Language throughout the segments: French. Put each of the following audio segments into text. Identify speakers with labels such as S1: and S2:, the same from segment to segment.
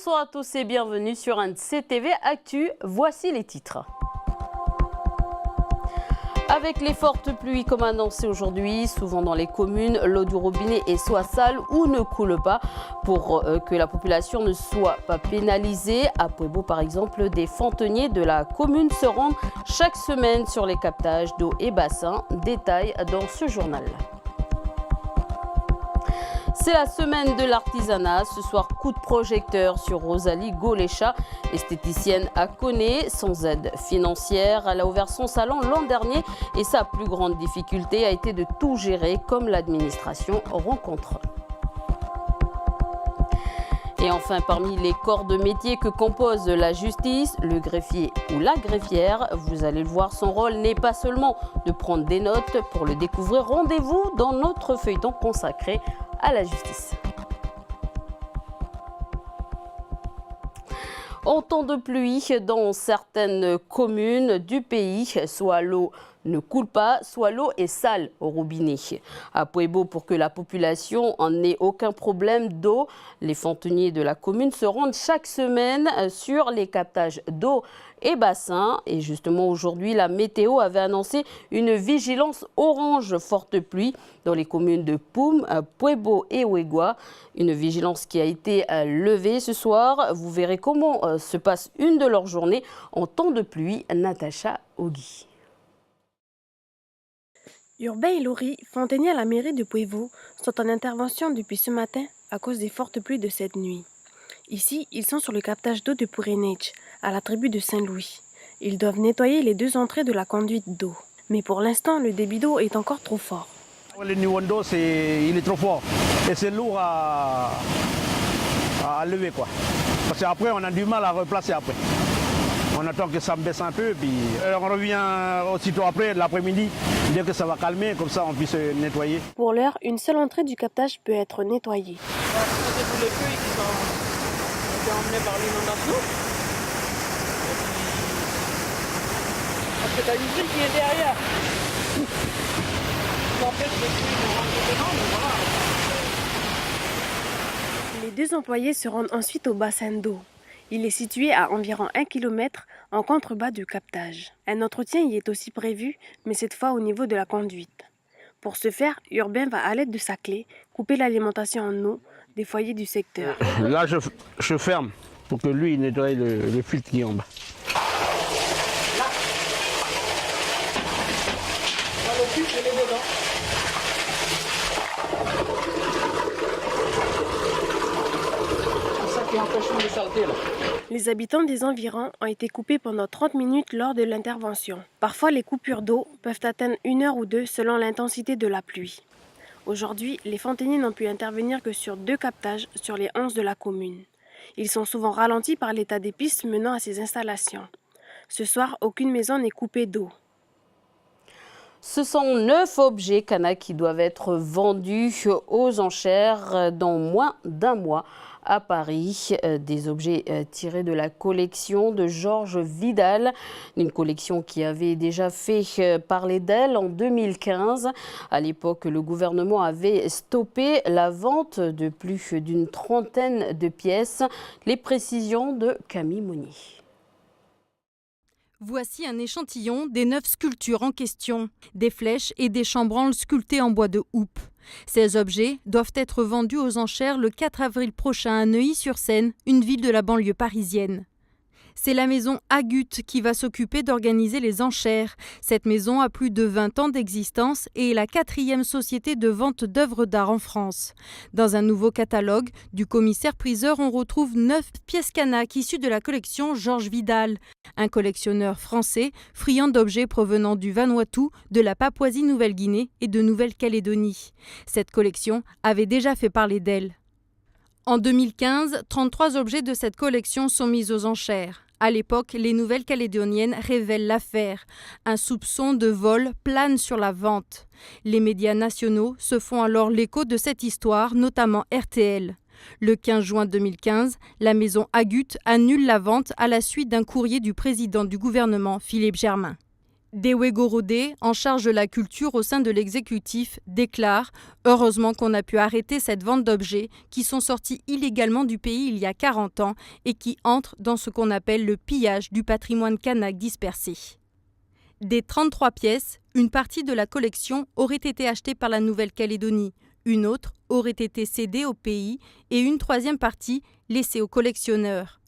S1: Bonsoir à tous et bienvenue sur un CTV Actu. Voici les titres. Avec les fortes pluies comme annoncé aujourd'hui, souvent dans les communes, l'eau du robinet est soit sale ou ne coule pas. Pour que la population ne soit pas pénalisée, à Puebo par exemple, des fontainiers de la commune se rendent chaque semaine sur les captages d'eau et bassins. Détail dans ce journal. C'est la semaine de l'artisanat. Ce soir, coup de projecteur sur Rosalie Golécha, esthéticienne à Koné. Sans aide financière, elle a ouvert son salon l'an dernier et sa plus grande difficulté a été de tout gérer comme l'administration rencontre. Et enfin, parmi les corps de métier que compose la justice, le greffier ou la greffière, vous allez le voir, son rôle n'est pas seulement de prendre des notes. Pour le découvrir, rendez-vous dans notre feuilleton consacré à la justice. En temps de pluie, dans certaines communes du pays, soit l'eau ne coule pas, soit l'eau est sale au robinet. À Puebo, pour que la population n'ait aucun problème d'eau, les fontainiers de la commune se rendent chaque semaine sur les captages d'eau et bassins. Et justement, aujourd'hui, la météo avait annoncé une vigilance orange forte pluie dans les communes de Poum, Puebo et Ouegua. Une vigilance qui a été levée ce soir. Vous verrez comment se passe une de leurs journées en temps de pluie. Natacha Ogui.
S2: Urbain et Laurie, fontainiers à la mairie de Puebo, sont en intervention depuis ce matin à cause des fortes pluies de cette nuit. Ici, ils sont sur le captage d'eau de Purenech, à la tribu de Saint-Louis. Ils doivent nettoyer les deux entrées de la conduite d'eau. Mais pour l'instant, le débit d'eau est encore trop fort.
S3: Le niveau d'eau, il est trop fort et c'est lourd à lever, quoi. Parce qu'après, on a du mal à replacer après. On attend que ça baisse un peu, puis on revient aussitôt après, l'après-midi, dès que ça va calmer, comme ça on puisse nettoyer.
S2: Pour l'heure, une seule entrée du captage peut être nettoyée.
S4: C'est tous les feuilles qui sont emmenés par l'inondation. Parce que tu as une ville qui est derrière. Ça empêche les feuilles de rentrer dedans, mais voilà.
S2: Les deux employés se rendent ensuite au bassin d'eau. Il est situé à environ 1 km en contrebas du captage. Un entretien y est aussi prévu, mais cette fois au niveau de la conduite. Pour ce faire, Urbain va à l'aide de sa clé couper l'alimentation en eau des foyers du secteur.
S3: Là, je ferme pour que lui il nettoie le filtre qui est en bas.
S4: Le filtre, il est dedans. C'est ça qui empêche les saletés, là.
S2: Les habitants des environs ont été coupés pendant 30 minutes lors de l'intervention. Parfois, les coupures d'eau peuvent atteindre 1 heure ou 2 selon l'intensité de la pluie. Aujourd'hui, les fontainiers n'ont pu intervenir que sur 2 captages sur les 11 de la commune. Ils sont souvent ralentis par l'état des pistes menant à ces installations. Ce soir, aucune maison n'est coupée d'eau.
S1: Ce sont 9 objets Cana qui doivent être vendus aux enchères dans moins d'1 mois. À Paris, des objets tirés de la collection de Georges Vidal, une collection qui avait déjà fait parler d'elle en 2015. À l'époque, le gouvernement avait stoppé la vente de plus d'une trentaine de pièces. Les précisions de Camille Monnier.
S5: Voici un échantillon des 9 sculptures en question, des flèches et des chambranles sculptées en bois de houppe. Ces objets doivent être vendus aux enchères le 4 avril prochain à Neuilly-sur-Seine, une ville de la banlieue parisienne. C'est la maison Agut qui va s'occuper d'organiser les enchères. Cette maison a plus de 20 ans d'existence et est la 4e société de vente d'œuvres d'art en France. Dans un nouveau catalogue du commissaire-priseur, on retrouve 9 pièces Canaques issues de la collection Georges Vidal, un collectionneur français friand d'objets provenant du Vanuatu, de la Papouasie-Nouvelle-Guinée et de Nouvelle-Calédonie. Cette collection avait déjà fait parler d'elle. En 2015, 33 objets de cette collection sont mis aux enchères. À l'époque, les Nouvelles-Calédoniennes révèlent l'affaire. Un soupçon de vol plane sur la vente. Les médias nationaux se font alors l'écho de cette histoire, notamment RTL. Le 15 juin 2015, la maison Agut annule la vente à la suite d'un courrier du président du gouvernement, Philippe Germain. Dewe Gorodé, en charge de la culture au sein de l'exécutif, déclare « Heureusement qu'on a pu arrêter cette vente d'objets qui sont sortis illégalement du pays il y a 40 ans et qui entrent dans ce qu'on appelle le pillage du patrimoine kanak dispersé ». Des 33 pièces, une partie de la collection aurait été achetée par la Nouvelle-Calédonie, une autre aurait été cédée au pays et une troisième partie laissée aux collectionneurs.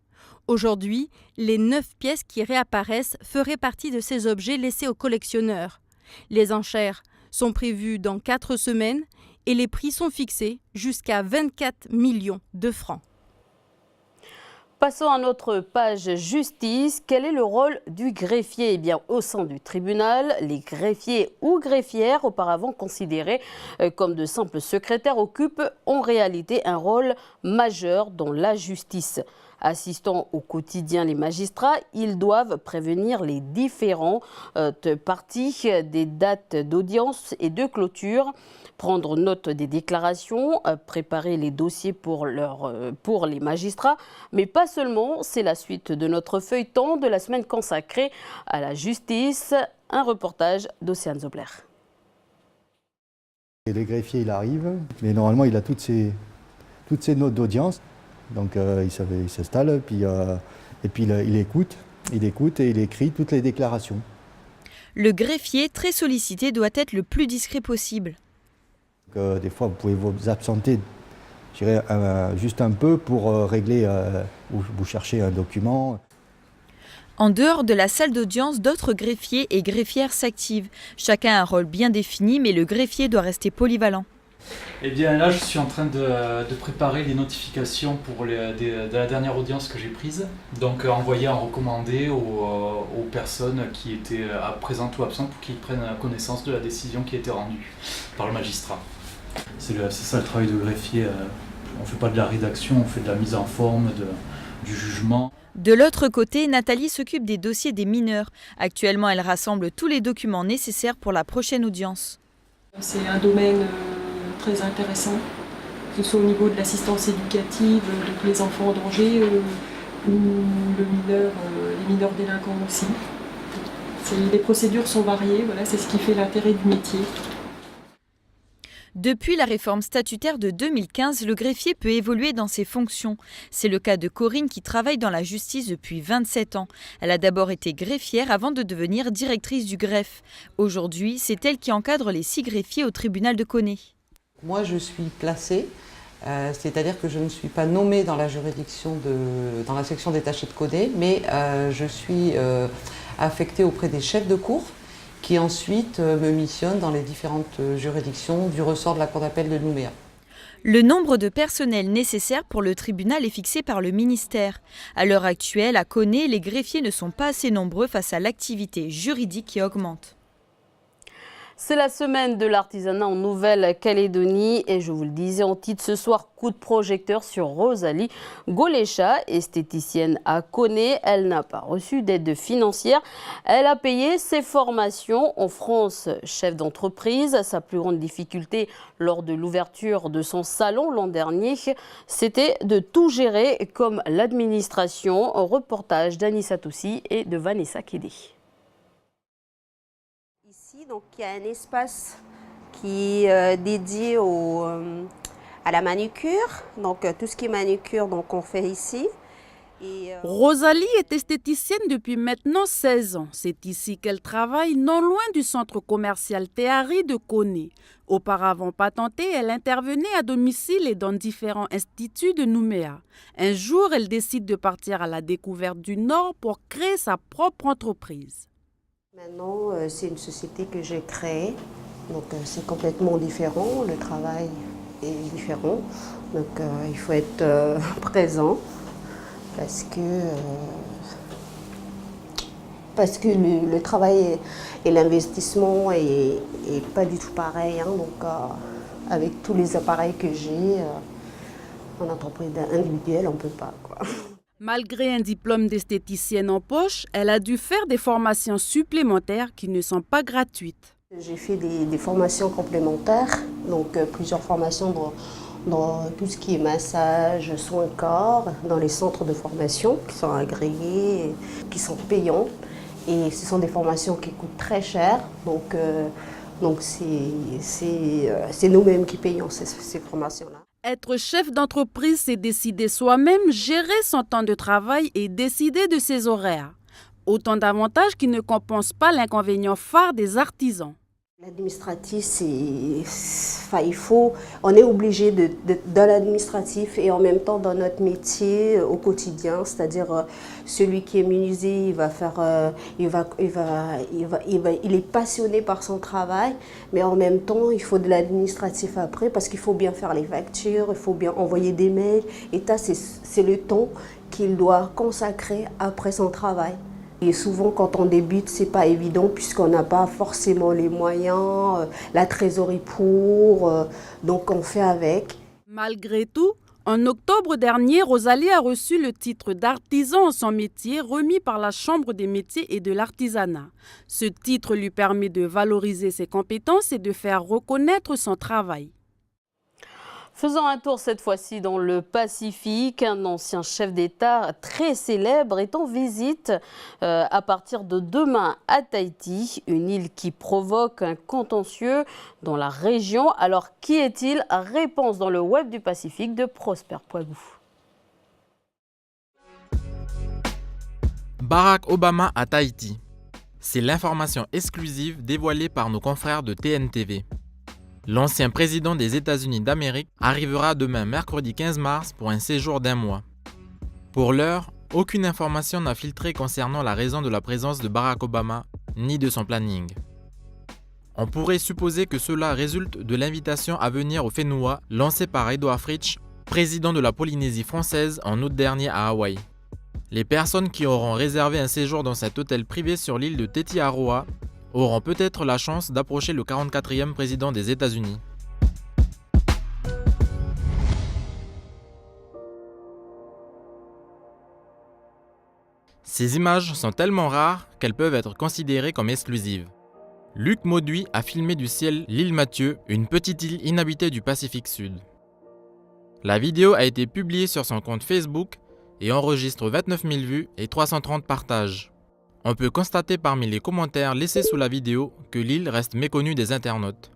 S5: Aujourd'hui, les 9 pièces qui réapparaissent feraient partie de ces objets laissés aux collectionneurs. Les enchères sont prévues dans 4 semaines et les prix sont fixés jusqu'à 24 millions de francs.
S1: Passons à notre page justice. Quel est le rôle du greffier? Eh bien, au sein du tribunal, les greffiers ou greffières, auparavant considérés comme de simples secrétaires, occupent en réalité un rôle majeur dans la justice. Assistant au quotidien les magistrats, ils doivent prévenir les différentes parties des dates d'audience et de clôture, prendre note des déclarations, préparer les dossiers pour les magistrats, mais pas seulement. C'est la suite de notre feuilleton de la semaine consacrée à la justice. Un reportage d'Océane Zobler.
S6: Et le greffier, il arrive, mais normalement, il a toutes ses notes d'audience. Donc il s'installe, et puis il écoute et il écrit toutes les déclarations.
S7: Le greffier, très sollicité, doit être le plus discret possible.
S6: Des fois, vous pouvez vous absenter, je dirais, juste un peu pour régler ou vous cherchez un document.
S7: En dehors de la salle d'audience, d'autres greffiers et greffières s'activent. Chacun a un rôle bien défini, mais le greffier doit rester polyvalent.
S8: Eh bien là, je suis en train de préparer les notifications pour de la dernière audience que j'ai prise. Donc envoyer en recommandé aux personnes qui étaient présentes ou absentes pour qu'ils prennent connaissance de la décision qui a été rendue par le magistrat. C'est ça le travail de greffier. On ne fait pas de la rédaction, on fait de la mise en forme, du jugement.
S7: De l'autre côté, Nathalie s'occupe des dossiers des mineurs. Actuellement, elle rassemble tous les documents nécessaires pour la prochaine audience.
S4: C'est un domaine très intéressant, que ce soit au niveau de l'assistance éducative, donc les enfants en danger, ou les mineurs délinquants aussi. Les procédures sont variées, voilà, c'est ce qui fait l'intérêt du métier.
S7: Depuis la réforme statutaire de 2015, le greffier peut évoluer dans ses fonctions. C'est le cas de Corinne qui travaille dans la justice depuis 27 ans. Elle a d'abord été greffière avant de devenir directrice du greffe. Aujourd'hui, c'est elle qui encadre les 6 greffiers au tribunal de Koné.
S9: Moi, je suis placée, c'est-à-dire que je ne suis pas nommée dans la juridiction, dans la section détachée de Koné, mais je suis affectée auprès des chefs de cour qui ensuite me missionnent dans les différentes juridictions du ressort de la cour d'appel de Nouméa.
S7: Le nombre de personnel nécessaire pour le tribunal est fixé par le ministère. À l'heure actuelle, à Koné, les greffiers ne sont pas assez nombreux face à l'activité juridique qui augmente.
S1: C'est la semaine de l'artisanat en Nouvelle-Calédonie et je vous le disais en titre ce soir, coup de projecteur sur Rosalie Golécha, esthéticienne à Koné. Elle n'a pas reçu d'aide financière. Elle a payé ses formations en France. Chef d'entreprise, sa plus grande difficulté lors de l'ouverture de son salon l'an dernier, c'était de tout gérer comme l'administration. Reportage d'Anissa Toussi et de Vanessa Kédé.
S10: Donc, il y a un espace qui est dédié à la manucure. Donc, tout ce qui est manucure, donc, on fait ici.
S11: Rosalie est esthéticienne depuis maintenant 16 ans. C'est ici qu'elle travaille, non loin du centre commercial Théari de Koné. Auparavant patentée, elle intervenait à domicile et dans différents instituts de Nouméa. Un jour, elle décide de partir à la découverte du Nord pour créer sa propre entreprise.
S10: Maintenant, c'est une société que j'ai créée, donc c'est complètement différent, le travail est différent, donc il faut être présent parce que le travail et l'investissement est pas du tout pareil, hein, donc avec tous les appareils que j'ai, en entreprise individuelle, on ne peut pas, quoi.
S11: Malgré un diplôme d'esthéticienne en poche, elle a dû faire des formations supplémentaires qui ne sont pas gratuites.
S10: J'ai fait des formations complémentaires, donc plusieurs formations dans tout ce qui est massage, soins corps, dans les centres de formation qui sont agréés, qui sont payants. Et ce sont des formations qui coûtent très cher, donc c'est nous-mêmes qui payons ces formations-là.
S11: Être chef d'entreprise, c'est décider soi-même, gérer son temps de travail et décider de ses horaires. Autant d'avantages qui ne compensent pas l'inconvénient phare des artisans.
S10: L'administratif, on est obligé dans l'administratif et en même temps dans notre métier au quotidien, c'est-à-dire celui qui est menuisier, il est passionné par son travail, mais en même temps il faut de l'administratif après parce qu'il faut bien faire les factures, il faut bien envoyer des mails et ça c'est le temps qu'il doit consacrer après son travail. Et souvent, quand on débute, ce n'est pas évident puisqu'on n'a pas forcément les moyens, la trésorerie pour, donc on fait avec.
S11: Malgré tout, en octobre dernier, Rosalie a reçu le titre d'artisan en son métier remis par la Chambre des métiers et de l'artisanat. Ce titre lui permet de valoriser ses compétences et de faire reconnaître son travail.
S1: Faisons un tour cette fois-ci dans le Pacifique. Un ancien chef d'État très célèbre est en visite à partir de demain à Tahiti, une île qui provoque un contentieux dans la région. Alors qui est-il? Réponse dans le web du Pacifique de Prosper Poilou.
S12: Barack Obama à Tahiti. C'est l'information exclusive dévoilée par nos confrères de TNTV. L'ancien président des États-Unis d'Amérique arrivera demain mercredi 15 mars pour un séjour d'1 mois. Pour l'heure, aucune information n'a filtré concernant la raison de la présence de Barack Obama, ni de son planning. On pourrait supposer que cela résulte de l'invitation à venir au Whenua lancée par Edouard Fritsch, président de la Polynésie française en août dernier à Hawaï. Les personnes qui auront réservé un séjour dans cet hôtel privé sur l'île de Tetiaroa auront peut-être la chance d'approcher le 44e président des États-Unis. Ces images sont tellement rares qu'elles peuvent être considérées comme exclusives. Luc Mauduit a filmé du ciel l'île Mathieu, une petite île inhabitée du Pacifique Sud. La vidéo a été publiée sur son compte Facebook et enregistre 29 000 vues et 330 partages. On peut constater parmi les commentaires laissés sous la vidéo que l'île reste méconnue des internautes.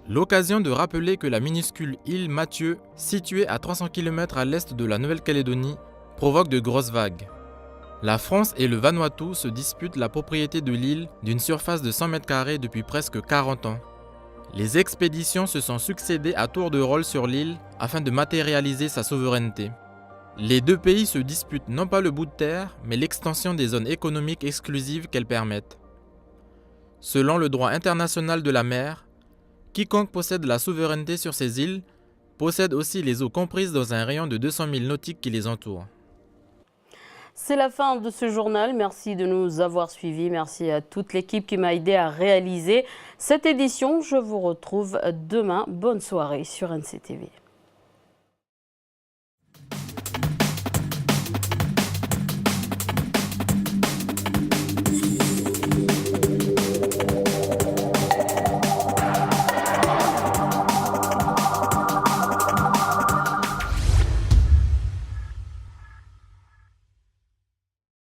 S12: L'occasion de rappeler que la minuscule île Mathieu, située à 300 km à l'est de la Nouvelle-Calédonie, provoque de grosses vagues. La France et le Vanuatu se disputent la propriété de l'île d'une surface de 100 m² depuis presque 40 ans. Les expéditions se sont succédées à tour de rôle sur l'île afin de matérialiser sa souveraineté. Les deux pays se disputent non pas le bout de terre, mais l'extension des zones économiques exclusives qu'elles permettent. Selon le droit international de la mer, quiconque possède la souveraineté sur ces îles possède aussi les eaux comprises dans un rayon de 200 000 nautiques qui les entourent.
S1: C'est la fin de ce journal. Merci de nous avoir suivis. Merci à toute l'équipe qui m'a aidé à réaliser cette édition. Je vous retrouve demain. Bonne soirée sur NCTV.